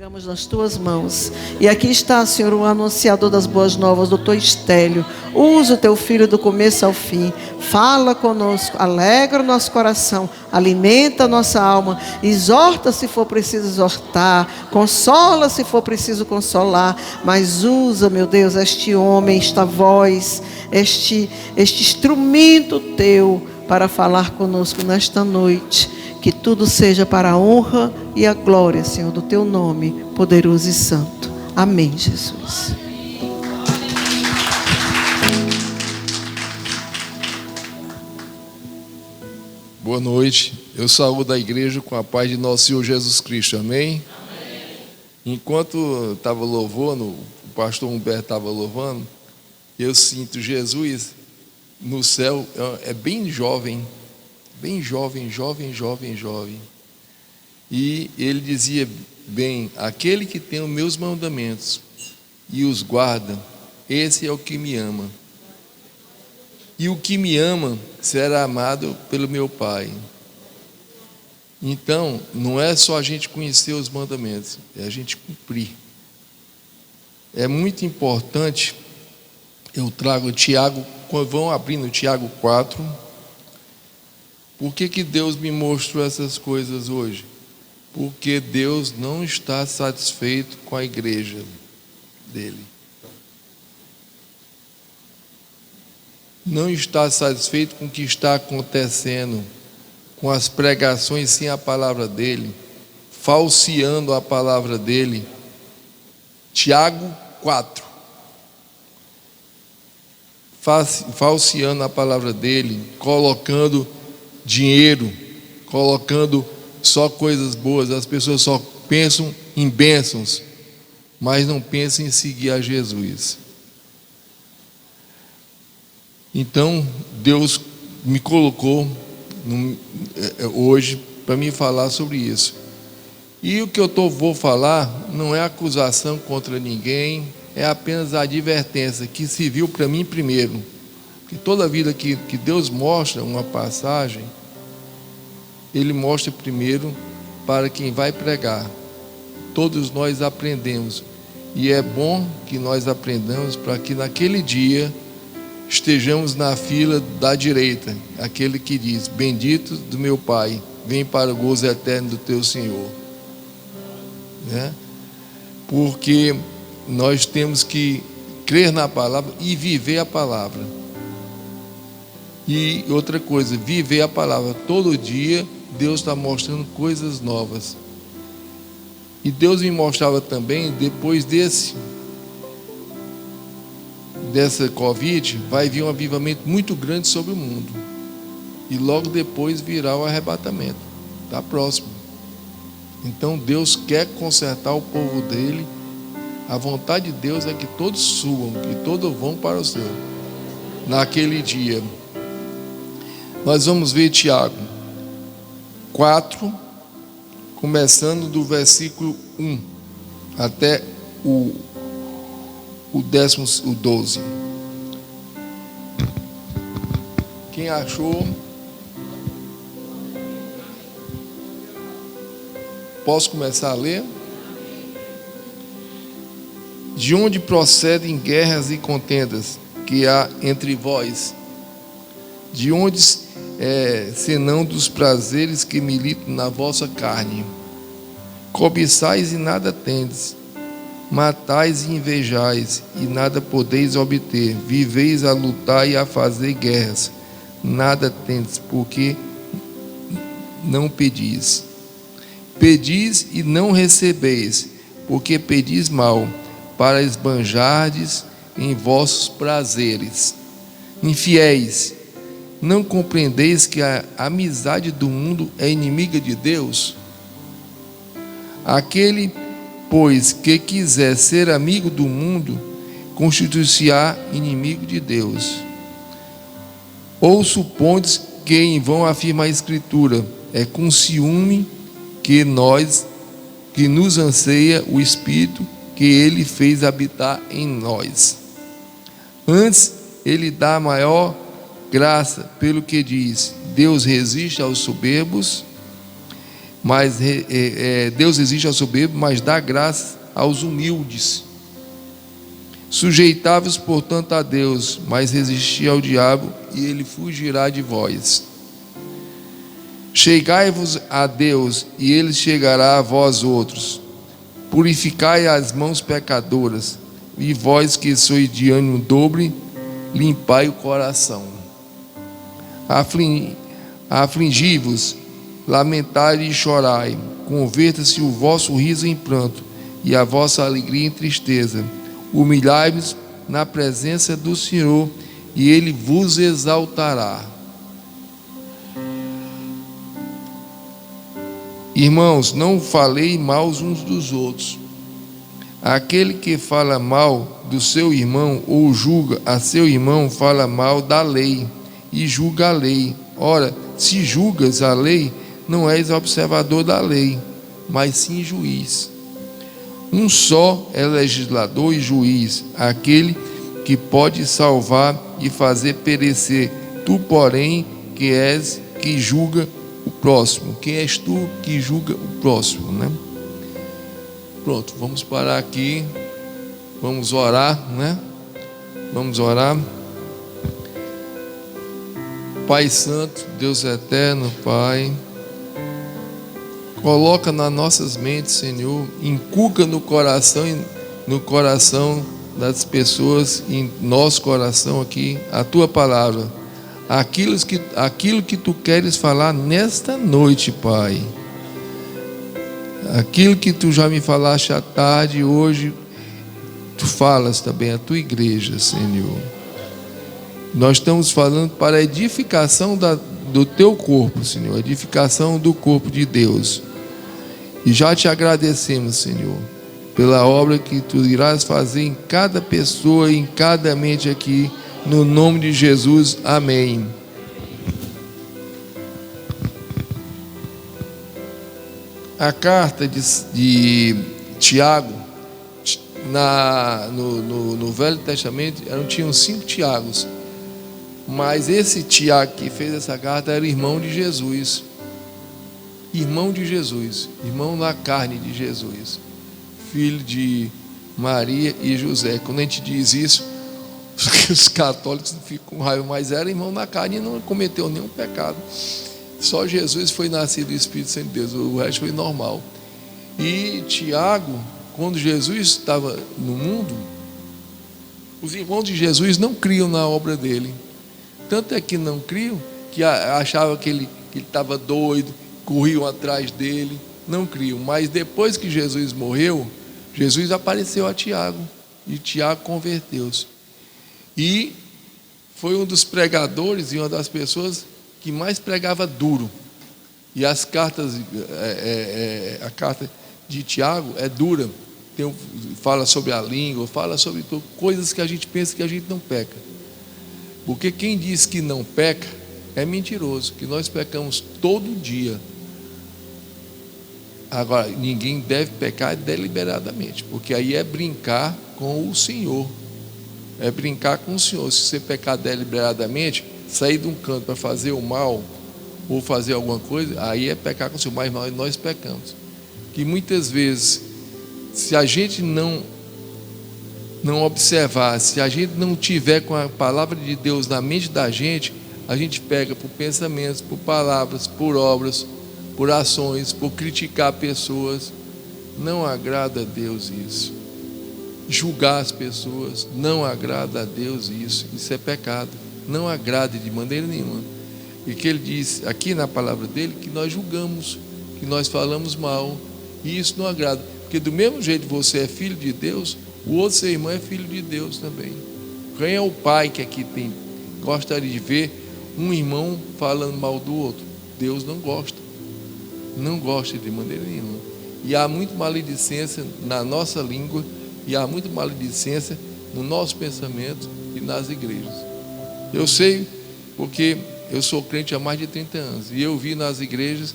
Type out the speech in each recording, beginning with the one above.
entregamos nas tuas mãos. E aqui está, Senhor, o anunciador das boas novas, doutor Estélio. Usa o teu filho do começo ao fim. Fala conosco, alegra o nosso coração, alimenta a nossa alma, exorta se for preciso exortar, consola se for preciso consolar, mas usa, meu Deus, este homem, esta voz, este instrumento teu para falar conosco nesta noite. Que tudo seja para a honra e a glória, Senhor, do teu nome, poderoso e santo. Amém, Jesus. Boa noite. Eu saúdo a igreja com a paz de nosso Senhor Jesus Cristo. Amém? Amém. Enquanto estava louvando, o pastor Humberto estava louvando, eu sinto Jesus no céu, é bem jovem. Bem jovem. E ele dizia bem: aquele que tem os meus mandamentos e os guarda, esse é o que me ama. E o que me ama será amado pelo meu Pai. Então, não é só a gente conhecer os mandamentos, é a gente cumprir. É muito importante. Eu trago Tiago, vão abrindo Tiago 4. Por que Deus me mostrou essas coisas hoje? Porque Deus não está satisfeito com a igreja dele. Não está satisfeito com o que está acontecendo, com as pregações sem a palavra dele, falseando a palavra dele. Tiago 4. Falseando a palavra dele, colocando dinheiro, colocando só coisas boas. As pessoas só pensam em bênçãos, mas não pensam em seguir a Jesus. Então Deus me colocou hoje para me falar sobre isso. E o que eu vou falar não é acusação contra ninguém, é apenas a advertência que serviu para mim primeiro. Que toda vida que Deus mostra uma passagem, Ele mostra primeiro para quem vai pregar. Todos nós aprendemos, e é bom que nós aprendamos para que naquele dia estejamos na fila da direita, aquele que diz: bendito do meu Pai, vem para o gozo eterno do teu Senhor, né? Porque nós temos que crer na palavra e viver a palavra. E outra coisa, viver a palavra. Todo dia Deus está mostrando coisas novas. E Deus me mostrava também, depois dessa Covid, vai vir um avivamento muito grande sobre o mundo. E logo depois virá o arrebatamento. Está próximo. Então Deus quer consertar o povo dele. A vontade de Deus é que todos subam, que todos vão para o céu naquele dia. Nós vamos ver Tiago 4, começando do versículo 1 até o 12. Quem achou? Posso começar a ler? De onde procedem guerras e contendas que há entre vós? De onde senão dos prazeres que militam na vossa carne? Cobiçais e nada tendes, matais e invejais e nada podeis obter, viveis a lutar e a fazer guerras, nada tendes, porque não pedis. Pedis e não recebeis, porque pedis mal, para esbanjardes em vossos prazeres. Infiéis, não compreendeis que a amizade do mundo é inimiga de Deus? Aquele, pois, que quiser ser amigo do mundo, constituir-se-á inimigo de Deus. Ou supondes que em vão afirma a Escritura: é com ciúme que nos anseia o Espírito que Ele fez habitar em nós. Antes, Ele dá maior graça, pelo que diz: Deus resiste aos soberbos mas Deus resiste ao soberbo, mas dá graça aos humildes. Sujeitai-vos, portanto, a Deus, mas resisti ao diabo, e ele fugirá de vós. Chegai-vos a Deus, e ele chegará a vós outros. Purificai as mãos pecadoras, e vós que sois de ânimo dobre, limpai o coração. Afligi-vos, lamentai e chorai, converta-se o vosso riso em pranto, e a vossa alegria em tristeza. Humilhai-vos na presença do Senhor, e Ele vos exaltará. Irmãos, não falei mal uns dos outros. Aquele que fala mal do seu irmão ou julga a seu irmão, fala mal da lei e julga a lei. Ora, se julgas a lei, não és observador da lei, mas sim juiz. Um só é legislador e juiz, aquele que pode salvar e fazer perecer. Tu, porém, que julga o próximo. Quem és tu que julga o próximo, né? Pronto, vamos parar aqui. Vamos orar, né? Vamos orar. Pai Santo, Deus Eterno, Pai, coloca nas nossas mentes, Senhor, inculca no coração das pessoas, em nosso coração aqui, a Tua palavra, aquilo que Tu queres falar nesta noite, Pai, aquilo que Tu já me falaste à tarde, hoje, Tu falas também à Tua igreja, Senhor. Nós estamos falando para a edificação do Teu corpo, Senhor, edificação do corpo de Deus. E já Te agradecemos, Senhor, pela obra que Tu irás fazer em cada pessoa, em cada mente aqui, no nome de Jesus. Amém. A carta de Tiago, no Velho Testamento, tinham 5 Tiagos. Mas esse Tiago que fez essa carta era irmão de Jesus. Irmão de Jesus, irmão na carne de Jesus, filho de Maria e José. Quando a gente diz isso, os católicos ficam com raiva, mas era irmão na carne e não cometeu nenhum pecado. Só Jesus foi nascido do Espírito Santo de Deus, o resto foi normal. E Tiago, quando Jesus estava no mundo, os irmãos de Jesus não criam na obra dele. Tanto é que não criam, que achavam que ele estava doido, corriam atrás dele, não criam. Mas depois que Jesus morreu, Jesus apareceu a Tiago, e Tiago converteu-se. E foi um dos pregadores e uma das pessoas que mais pregava duro. E as cartas, a carta de Tiago é dura. Fala sobre a língua, fala sobre coisas que a gente pensa que a gente não peca. Porque quem diz que não peca é mentiroso, que nós pecamos todo dia. Agora, ninguém deve pecar deliberadamente, porque aí é brincar com o Senhor. É brincar com o Senhor. Se você pecar deliberadamente, sair de um canto para fazer o mal, ou fazer alguma coisa, aí é pecar com o Senhor. Mas nós pecamos. Que muitas vezes, se a gente não observar, se a gente não tiver com a palavra de Deus na mente da gente, a gente pega por pensamentos, por palavras, por obras, por ações, por criticar pessoas. Não agrada a Deus isso. Julgar as pessoas, não agrada a Deus isso. Isso é pecado. Não agrada de maneira nenhuma. E que ele diz aqui na palavra dele que nós julgamos, que nós falamos mal, e isso não agrada. Porque do mesmo jeito que você é filho de Deus, o outro seu irmão é filho de Deus também. Quem é o pai que aqui gostaria de ver um irmão falando mal do outro? Deus não gosta. Não gosta de maneira nenhuma. E há muita maledicência na nossa língua, e há muita maledicência no nosso pensamento e nas igrejas. Eu sei porque eu sou crente há mais de 30 anos, e eu vi nas igrejas,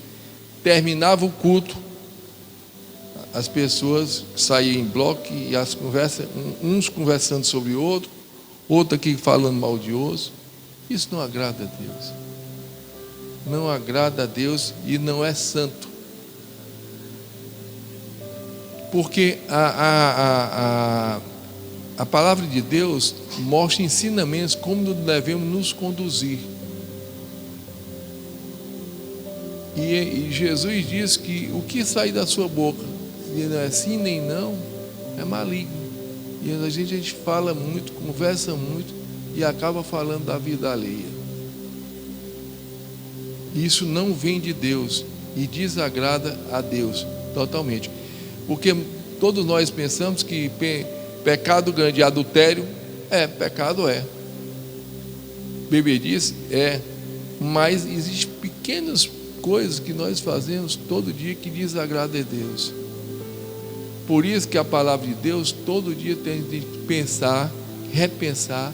terminava o culto, as pessoas saíam em bloco e as conversas, uns conversando sobre o outro, outro aqui falando mal de outro. Isso não agrada a Deus. Não agrada a Deus e não é santo. Porque a palavra de Deus mostra ensinamentos como devemos nos conduzir. E Jesus diz que o que sai da sua boca, se não é sim nem não, é maligno. E a gente fala muito, conversa muito e acaba falando da vida alheia. Isso não vem de Deus e desagrada a Deus totalmente. Porque todos nós pensamos que pecado grande, adultério, pecado bebedice, mas existem pequenas coisas que nós fazemos todo dia que desagrada a Deus. Por isso que a palavra de Deus todo dia tem de pensar, repensar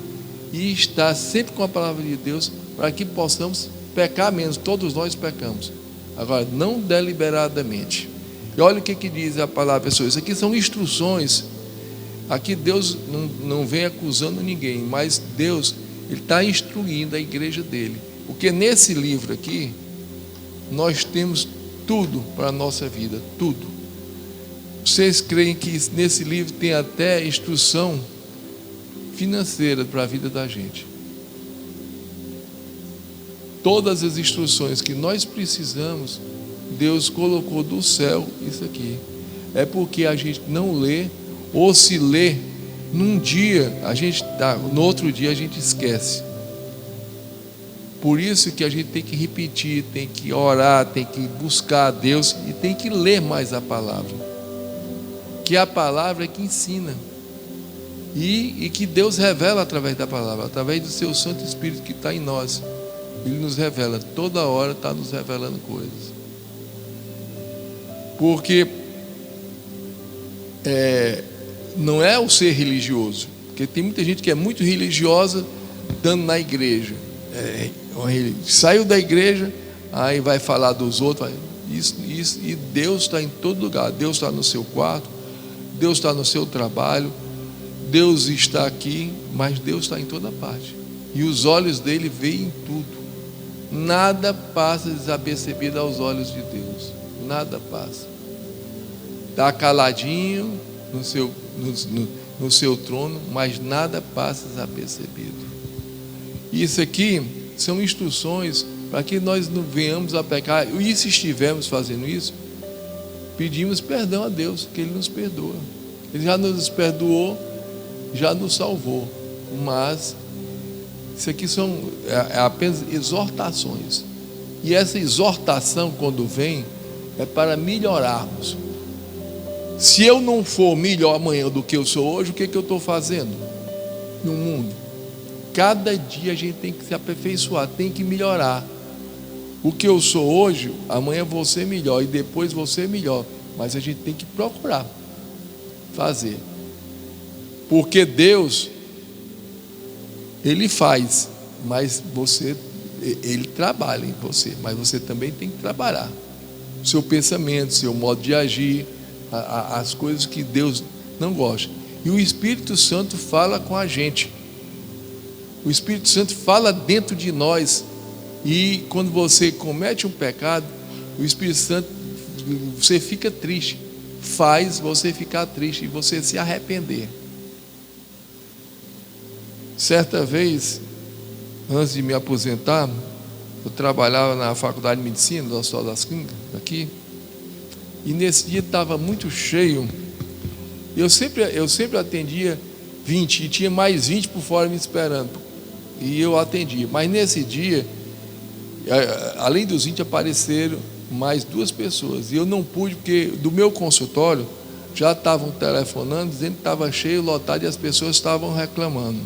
e estar sempre com a palavra de Deus para que possamos pecar menos. Todos nós pecamos, agora não deliberadamente. E olha o que diz a palavra, pessoal. Isso aqui são instruções. Aqui Deus não vem acusando ninguém, mas Deus, Ele está instruindo a igreja dele. Porque nesse livro aqui nós temos tudo para a nossa vida, tudo. Vocês creem que nesse livro tem até instrução financeira para a vida da gente? Todas as instruções que nós precisamos, Deus colocou do céu isso aqui. É porque a gente não lê, ou se lê num dia, no outro dia a gente esquece. Por isso que a gente tem que repetir, tem que orar, tem que buscar a Deus e tem que ler mais a palavra. Que a palavra é que ensina. E que Deus revela através da palavra, através do seu Santo Espírito que está em nós. Ele nos revela, toda hora está nos revelando coisas. Porque não é o ser religioso. Porque tem muita gente que é muito religiosa estando na igreja. Saiu da igreja, aí vai falar dos outros, isso, e Deus está em todo lugar. Deus está no seu quarto, Deus está no seu trabalho, Deus está aqui, mas Deus está em toda parte, e os olhos dele veem tudo. Nada passa desapercebido aos olhos de Deus, nada passa. Está caladinho no seu trono, mas nada passa desapercebido. Isso aqui são instruções para que nós não venhamos a pecar. E se estivermos fazendo isso, pedimos perdão a Deus, que Ele nos perdoa. Ele já nos perdoou, já nos salvou. Mas isso aqui são apenas exortações. E essa exortação, quando vem, é para melhorarmos. Se eu não for melhor amanhã do que eu sou hoje, o que eu estou fazendo no mundo? Cada dia a gente tem que se aperfeiçoar, tem que melhorar. O que eu sou hoje, amanhã vou ser melhor e depois vou ser melhor. Mas a gente tem que procurar fazer. Porque Deus, Ele faz, mas Ele trabalha em você, mas você também tem que trabalhar. Seu pensamento, seu modo de agir, as coisas que Deus não gosta. E o Espírito Santo fala com a gente. O Espírito Santo fala dentro de nós. E quando você comete um pecado, o Espírito Santo, você fica triste, faz você ficar triste e você se arrepender. Certa vez, antes de me aposentar, eu trabalhava na faculdade de medicina do Hospital das Clínicas, aqui, e nesse dia estava muito cheio. Eu sempre atendia 20, e tinha mais 20 por fora me esperando, e eu atendia. Mas nesse dia, além dos 20, apareceram mais 2 pessoas, e eu não pude, porque do meu consultório já estavam telefonando, dizendo que estava cheio, lotado, e as pessoas estavam reclamando.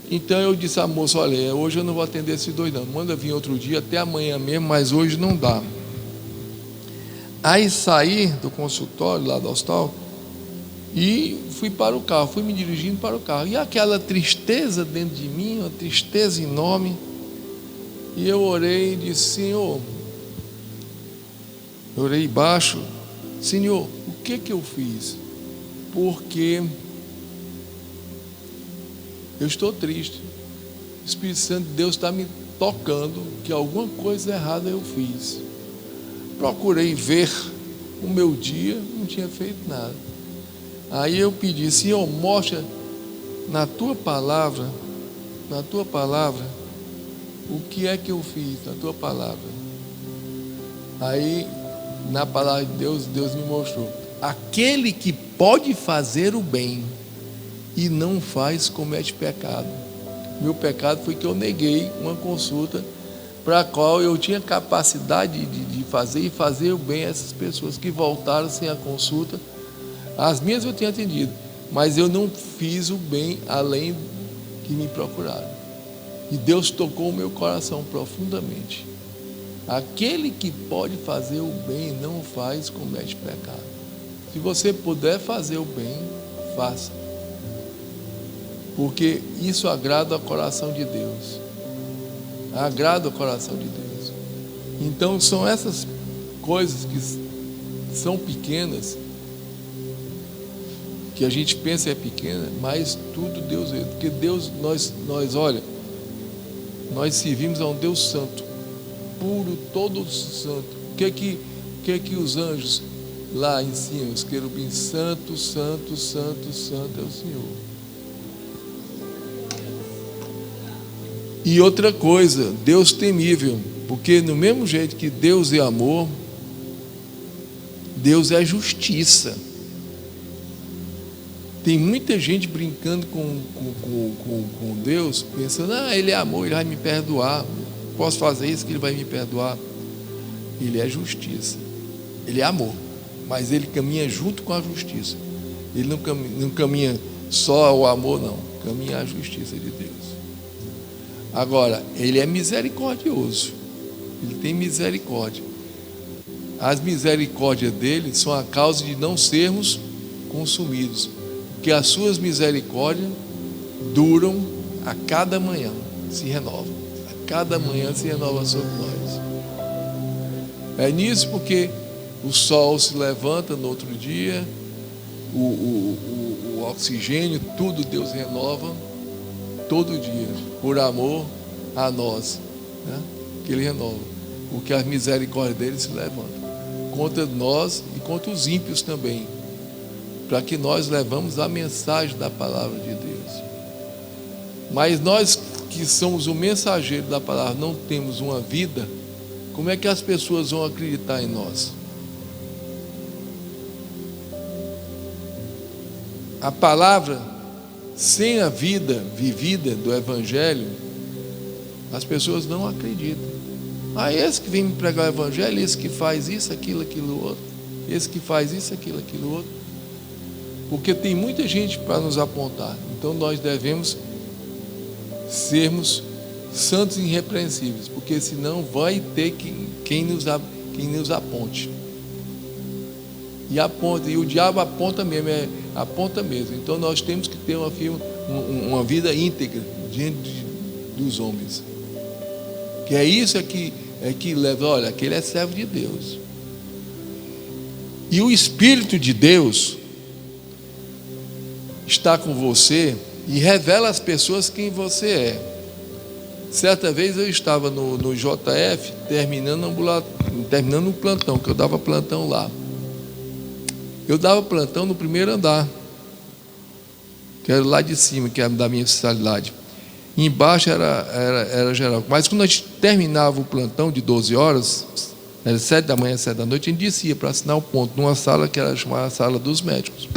Então eu disse à moça: olha, hoje eu não vou atender esses 2 não, manda vir outro dia, até amanhã mesmo, mas hoje não dá. Aí saí do consultório lá do hospital e fui para o carro, fui me dirigindo para o carro, e aquela tristeza dentro de mim, uma tristeza enorme. E eu orei e disse: Senhor, eu orei baixo, Senhor, o que eu fiz? Porque eu estou triste. O Espírito Santo de Deus está me tocando que alguma coisa errada eu fiz. Procurei ver o meu dia, não tinha feito nada. Aí eu pedi, Senhor, mostra na tua palavra, o que é que eu fiz na tua palavra. Aí, na palavra de Deus, Deus me mostrou: aquele que pode fazer o bem e não faz, comete pecado. Meu pecado foi que eu neguei uma consulta para a qual eu tinha capacidade de fazer e fazer o bem a essas pessoas que voltaram sem a consulta. As minhas eu tinha atendido, mas eu não fiz o bem além que me procuraram. E Deus tocou o meu coração profundamente. Aquele que pode fazer o bem e não faz, comete pecado. Se você puder fazer o bem, faça. Porque isso agrada ao coração de Deus. Agrada ao coração de Deus. Então são essas coisas que são pequenas, que a gente pensa é pequena, mas tudo Deus vê. Porque Deus, olha, nós servimos a um Deus santo, puro, todo santo. O que que os anjos lá ensinam? Os querubins: santo, santo, santo, santo é o Senhor. E outra coisa, Deus temível, porque no mesmo jeito que Deus é amor, Deus é justiça. Tem muita gente brincando com Deus, pensando: Ele é amor, Ele vai me perdoar, posso fazer isso que Ele vai me perdoar. Ele é justiça, Ele é amor, mas Ele caminha junto com a justiça. Ele não caminha só o amor, não, caminha a justiça de Deus. Agora, Ele é misericordioso, Ele tem misericórdia. As misericórdias dele são a causa de não sermos consumidos, porque as suas misericórdias duram a cada manhã, se renovam. A cada manhã se renova sobre nós. É nisso porque o sol se levanta no outro dia, o oxigênio, tudo Deus renova todo dia, por amor a nós, né? Que Ele renova, porque as misericórdias dele se levantam contra nós e contra os ímpios também, para que nós levamos a mensagem da palavra de Deus. Mas nós que somos o mensageiro da palavra não temos uma vida, como é que as pessoas vão acreditar em nós? A palavra, sem a vida vivida do Evangelho, as pessoas não acreditam. Esse que vem me pregar o Evangelho, esse que faz isso, aquilo, outro, esse que faz isso, aquilo, outro. Porque tem muita gente para nos apontar. Então nós devemos sermos santos e irrepreensíveis, porque senão vai ter quem nos aponte. E aponta, e o diabo aponta mesmo, Então nós temos que ter uma vida íntegra diante dos homens. Que é isso que leva, olha, aquele é servo de Deus. E o Espírito de Deus está com você e revela às pessoas quem você é. Certa vez eu estava no JF terminando um plantão, que eu dava plantão lá. Eu dava plantão no primeiro andar, que era lá de cima, que era da minha especialidade. Embaixo era geral. Mas quando a gente terminava o plantão de 12 horas, era 7 da manhã, 7 da noite, a gente descia para assinar o ponto numa sala que era chamada Sala dos Médicos.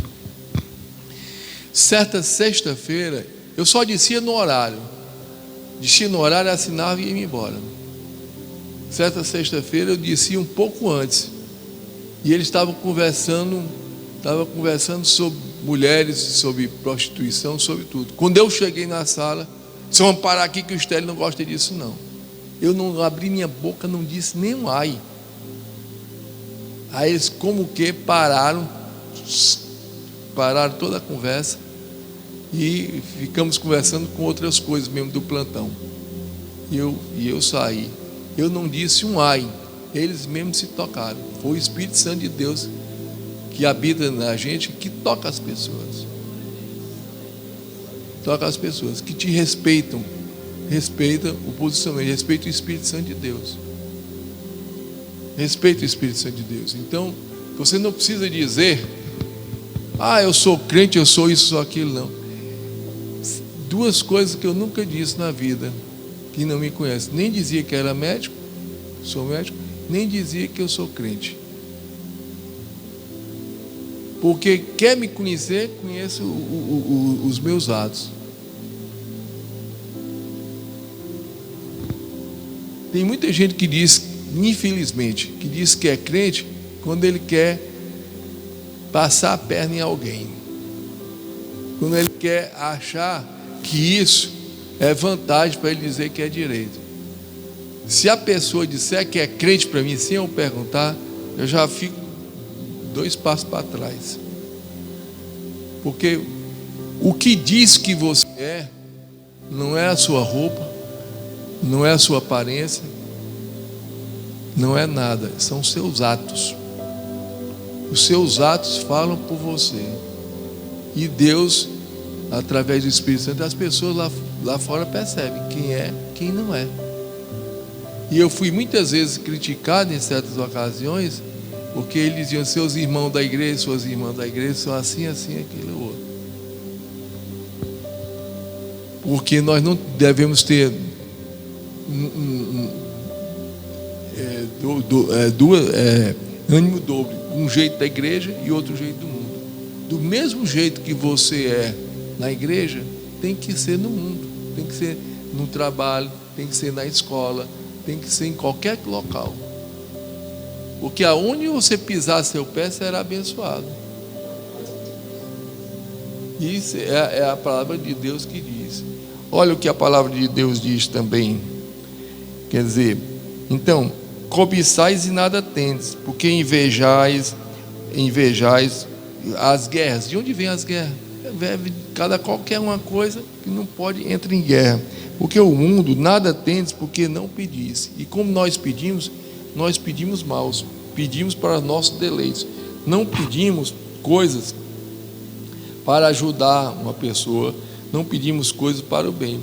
Certa sexta-feira, eu só descia no horário. Descia no horário, assinava e ia embora. Certa sexta-feira, eu descia um pouco antes. E eles estavam conversando sobre mulheres, sobre prostituição, sobre tudo. Quando eu cheguei na sala, se vamos parar aqui que o Estélio não gosta disso, não. Eu não abri minha boca, não disse nem um ai. Aí eles como que pararam toda a conversa e ficamos conversando com outras coisas mesmo do plantão. E eu saí. Eu não disse um ai. Eles mesmos se tocaram. Foi o Espírito Santo de Deus que habita na gente, que toca as pessoas. Toca as pessoas que te respeitam. Respeita o posicionamento, respeita o Espírito Santo de Deus. Respeita o Espírito Santo de Deus. Então, Você não precisa dizer, eu sou crente, eu sou isso, sou aquilo, não. Duas coisas que eu nunca disse na vida, que não me conhece. Nem dizia que era médico, sou médico, nem dizia que eu sou crente. Porque quer me conhecer, conhece os meus atos. Tem muita gente que diz, infelizmente, que diz que é crente quando ele quer passar a perna em alguém. Quando ele quer achar que isso é vantagem para ele dizer que é direito. Se a pessoa disser que é crente para mim, sem eu perguntar, eu já fico 2 passos para trás. Porque o que diz que você é, não é a sua roupa, não é a sua aparência, não é nada, são os seus atos. Os seus atos falam por você. E Deus, através do Espírito Santo, as pessoas lá fora percebem quem é, quem não é. E eu fui muitas vezes criticado em certas ocasiões, porque eles diziam, seus irmãos da igreja, suas irmãs da igreja são assim, assim, aquilo outro. Porque nós não devemos ter ânimo dobro, um jeito da igreja e outro jeito do mundo. Do mesmo jeito que você é na igreja, tem que ser no mundo, tem que ser no trabalho, tem que ser na escola, tem que ser em qualquer local. Porque aonde você pisar seu pé será abençoado. Isso é a palavra de Deus que diz. Olha o que a palavra de Deus diz também. Quer dizer, então, cobiçais e nada tendes, porque invejais as guerras. De onde vem as guerras? Qualquer uma coisa que não pode entrar em guerra. Porque o mundo nada tendes, porque não pedis. E como nós pedimos maus, pedimos para nossos deleites, não pedimos coisas para ajudar uma pessoa, não pedimos coisas para o bem.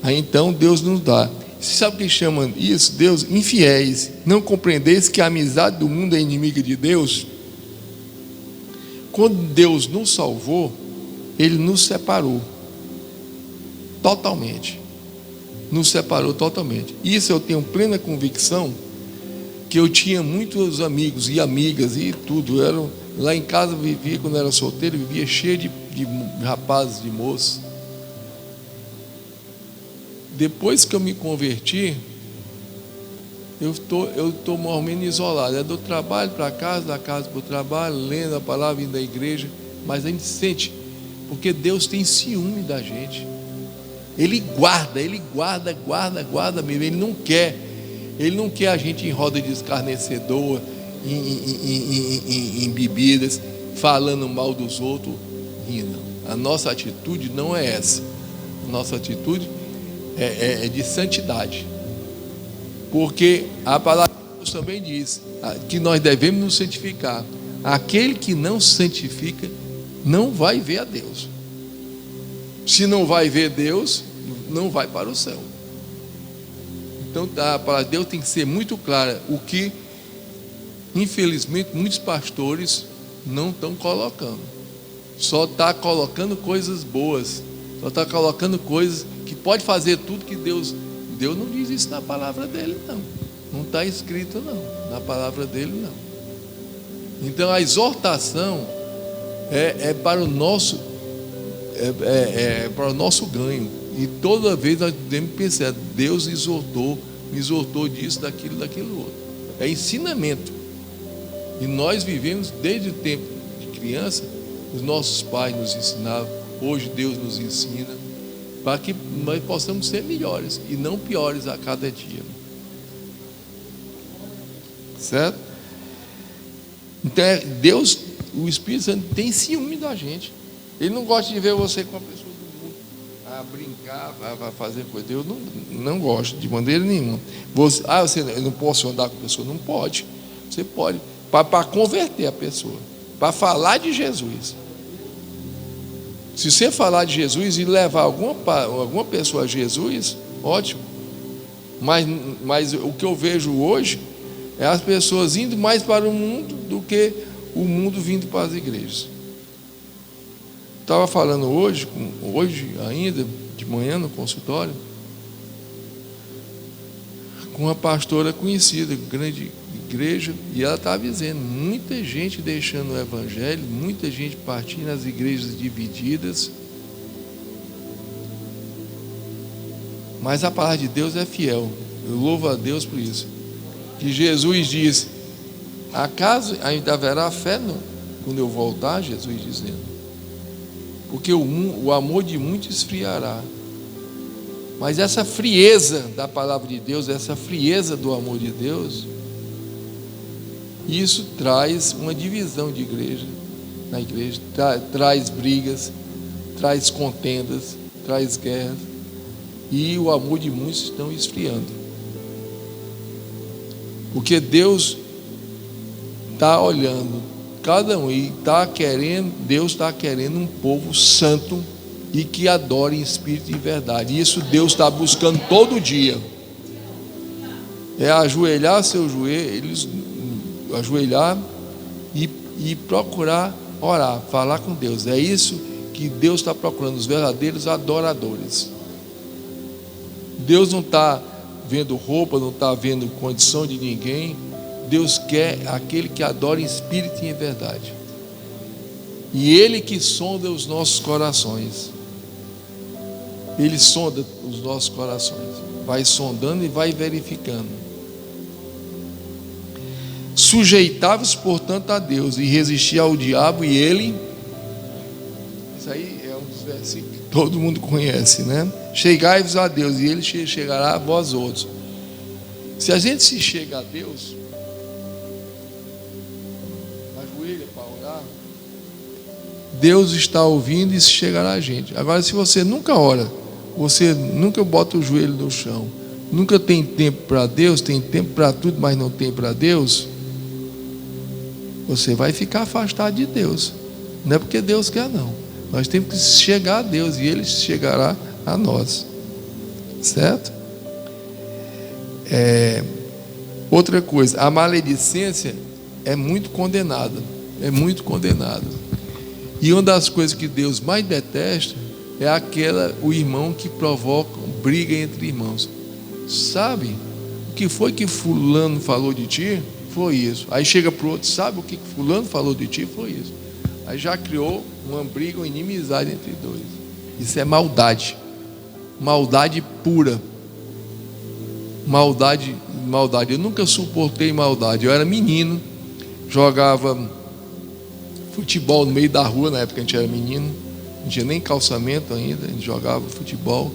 Aí então Deus nos dá. Você sabe o que chama isso? Deus, infiéis, não compreendeis que a amizade do mundo é inimiga de Deus? Quando Deus nos salvou, Ele nos separou totalmente. Nos separou totalmente. Isso eu tenho plena convicção, que eu tinha muitos amigos e amigas e tudo. Lá em casa vivia, quando era solteiro, vivia cheio de rapazes, de moços. Depois que eu me converti, eu estou mais ou menos isolado. É do trabalho para casa, da casa para o trabalho, lendo a palavra, indo da igreja. Mas a gente sente, porque Deus tem ciúme da gente. Ele guarda mesmo. Ele não quer a gente em roda de escarnecedor, em bebidas, falando mal dos outros. Não. A nossa atitude não é essa. A nossa atitude é de santidade. Porque a palavra de Deus também diz que nós devemos nos santificar. Aquele que não se santifica não vai ver a Deus. Se não vai ver Deus, não vai para o céu. Então a palavra de Deus tem que ser muito clara. O que, infelizmente, muitos pastores não estão colocando. Só está colocando coisas boas. Só está colocando coisas que pode fazer tudo que Deus não diz isso na palavra dele, não. Não está escrito, não. Na palavra dele, não. Então a exortação é para o nosso para o nosso ganho. E toda vez nós devemos pensar, Deus me exortou disso, daquilo outro. É ensinamento. E nós vivemos desde o tempo de criança, os nossos pais nos ensinavam, hoje Deus nos ensina, para que nós possamos ser melhores e não piores a cada dia. Certo? Então Deus, o Espírito Santo tem ciúme da gente. Ele não gosta de ver você com a pessoa do mundo, a brincar, a fazer coisa. Eu não gosto de maneira nenhuma. Eu não posso andar com a pessoa? Não pode. Você pode, para converter a pessoa, para falar de Jesus. Se você falar de Jesus e levar alguma pessoa a Jesus, ótimo. Mas o que eu vejo hoje é as pessoas indo mais para o mundo do que o mundo vindo para as igrejas. Estava falando hoje ainda, de manhã no consultório, com uma pastora conhecida, grande igreja, e ela estava dizendo, muita gente deixando o evangelho, muita gente partindo nas igrejas divididas, mas a palavra de Deus é fiel. Eu louvo a Deus por isso. Que Jesus disse, acaso ainda haverá fé quando eu voltar? Jesus dizendo, porque o amor de muitos esfriará. Mas essa frieza da palavra de Deus, essa frieza do amor de Deus, isso traz uma divisão de igreja, na igreja, traz brigas, traz contendas, traz guerras, e o amor de muitos estão esfriando. Porque Deus está olhando cada um e Deus está querendo um povo santo e que adore em espírito e verdade. Isso Deus está buscando todo dia. É ajoelhar seus joelhos, ajoelhar e procurar orar, falar com Deus. É isso que Deus está procurando, os verdadeiros adoradores. Deus não está vendo roupa, não está vendo condição de ninguém. Deus quer aquele que adora em espírito e em verdade. E Ele que sonda os nossos corações. Ele sonda os nossos corações. Vai sondando e vai verificando. Sujeitai-vos, portanto, a Deus, e resistir ao diabo, e ele... Isso aí é um dos versículos que todo mundo conhece, né? Chegai-vos a Deus, e ele chegará a vós outros. Se a gente se chega a Deus, ajoelha para orar, Deus está ouvindo e se chegará a gente. Agora, se você nunca ora, você nunca bota o joelho no chão, nunca tem tempo para Deus, tem tempo para tudo, mas não tem para Deus, você vai ficar afastado de Deus. Não é porque Deus quer, não. Nós temos que chegar a Deus e Ele chegará a nós. Certo? Outra coisa, a maledicência é muito condenada. É muito condenada. E uma das coisas que Deus mais detesta é o irmão que provoca briga entre irmãos. Sabe o que foi que fulano falou de ti? Foi isso. Aí chega para o outro, sabe o que fulano falou de ti? Foi isso. Aí já criou uma briga, uma inimizade entre dois. Isso é maldade. Maldade pura. Maldade. Eu nunca suportei maldade. Eu era menino, jogava futebol no meio da rua, na época que a gente era menino, não tinha nem calçamento ainda, a gente jogava futebol,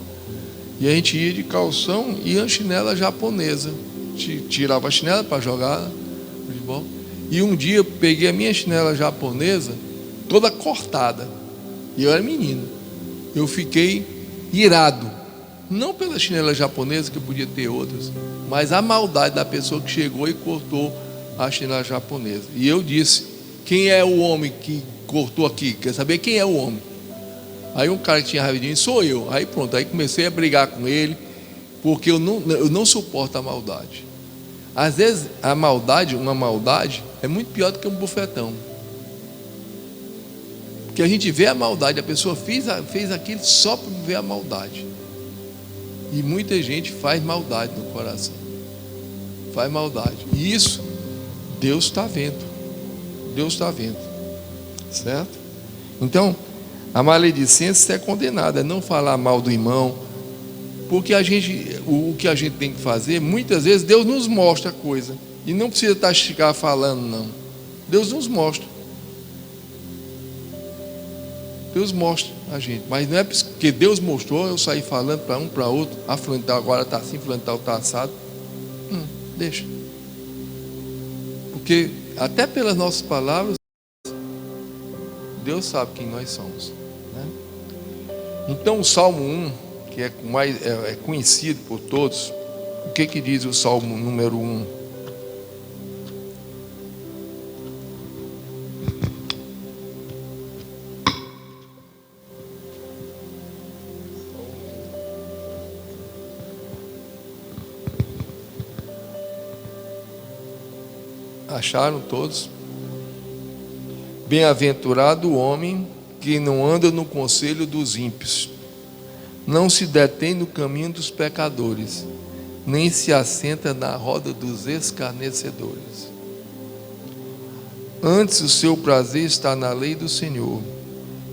e a gente ia de calção e a chinela japonesa, tirava a chinela para jogar futebol, e um dia eu peguei a minha chinela japonesa toda cortada, e eu era menino, eu fiquei irado, não pela chinela japonesa, que eu podia ter outras, mas a maldade da pessoa que chegou e cortou a chinela japonesa. E eu disse, quem é o homem que cortou aqui? Quer saber quem é o homem? Aí um cara que tinha raiva de mim, sou eu. Aí pronto, aí comecei a brigar com ele, porque eu não suporto a maldade. Às vezes uma maldade é muito pior do que um bufetão. Porque a gente vê a maldade, a pessoa fez aquilo só para ver a maldade. E muita gente faz maldade no coração. Faz maldade. E isso, Deus está vendo. Deus está vendo. Certo? Então, a maledicência é condenada, é não falar mal do irmão. Porque o que a gente tem que fazer, muitas vezes Deus nos mostra a coisa. E não precisa ficar falando, não. Deus nos mostra. Deus mostra a gente. Mas não é porque Deus mostrou, eu saí falando para um, para outro. Ah, fulano agora está assim, fulano está assado. Deixa. Porque até pelas nossas palavras, Deus sabe quem nós somos, né? Então o Salmo 1, que é conhecido por todos, o que diz o Salmo número 1? Acharam todos? Bem-aventurado o homem que não anda no conselho dos ímpios, não se detém no caminho dos pecadores, nem se assenta na roda dos escarnecedores. Antes o seu prazer está na lei do Senhor,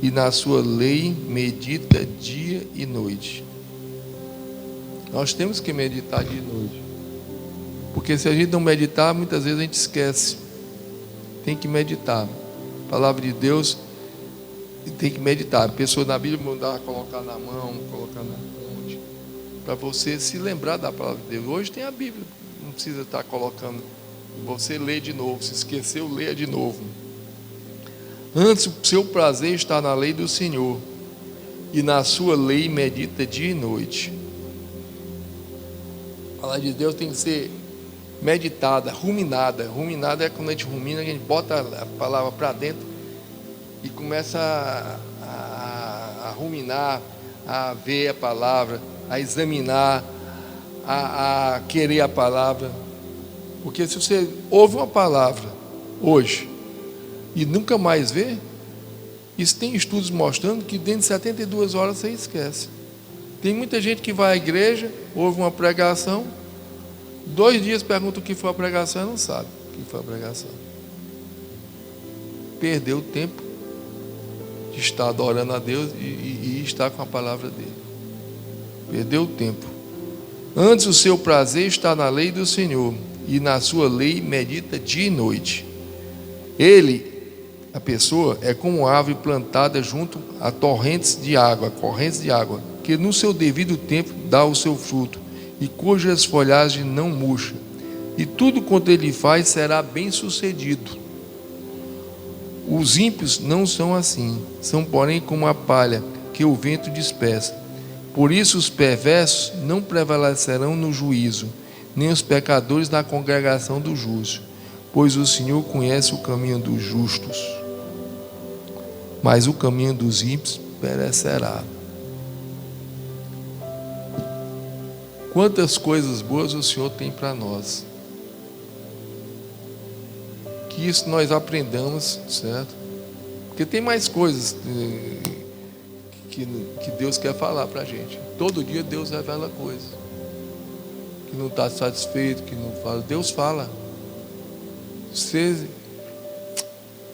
e na sua lei medita dia e noite. Nós temos que meditar dia e noite, porque se a gente não meditar, muitas vezes a gente esquece. Tem que meditar. A palavra de Deus tem que meditar. A pessoa na Bíblia mandar colocar na mão, colocar na fonte, para você se lembrar da palavra de Deus. Hoje tem a Bíblia, não precisa estar colocando. Você lê de novo, se esqueceu, leia de novo. Antes o seu prazer está na lei do Senhor, e na sua lei medita dia e noite. A palavra de Deus tem que ser meditada, ruminada. Ruminada é quando a gente rumina, a gente bota a palavra para dentro e começa a ruminar, a ver a palavra, a examinar, a querer a palavra. Porque se você ouve uma palavra hoje e nunca mais vê, isso tem estudos mostrando que dentro de 72 horas você esquece. Tem muita gente que vai à igreja, ouve uma pregação, 2 dias pergunta o que foi a pregação e não sabe o que foi a pregação. Perdeu o tempo de estar adorando a Deus e estar com a palavra dele. Perdeu o tempo. Antes o seu prazer está na lei do Senhor, e na sua lei medita dia e noite. Ele, a pessoa, é como árvore plantada junto a correntes de água, que no seu devido tempo dá o seu fruto, e cujas folhagens não murcham, e tudo quanto ele faz será bem sucedido. Os ímpios não são assim, são porém como a palha que o vento dispersa. Por isso os perversos não prevalecerão no juízo, nem os pecadores na congregação dos justos, pois o Senhor conhece o caminho dos justos, mas o caminho dos ímpios perecerá. Quantas coisas boas o Senhor tem para nós. Que isso nós aprendamos, certo? Porque tem mais coisas que Deus quer falar para a gente. Todo dia Deus revela coisas. Que não está satisfeito, que não fala. Deus fala. Você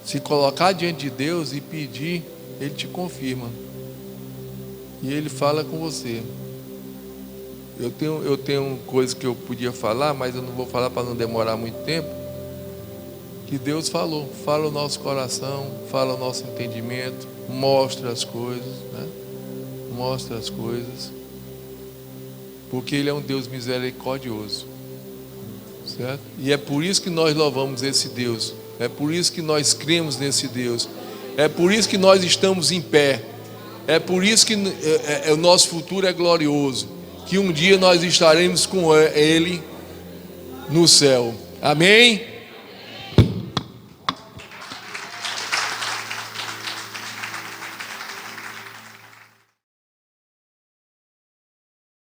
se colocar diante de Deus e pedir, Ele te confirma. E Ele fala com você. Eu tenho coisas que eu podia falar, mas eu não vou falar para não demorar muito tempo. Que Deus falou, fala o nosso coração, fala o nosso entendimento, mostra as coisas, né? Mostra as coisas, porque Ele é um Deus misericordioso, certo? E é por isso que nós louvamos esse Deus, é por isso que nós cremos nesse Deus, é por isso que nós estamos em pé, é por isso que o nosso futuro é glorioso, que um dia nós estaremos com Ele no céu. Amém?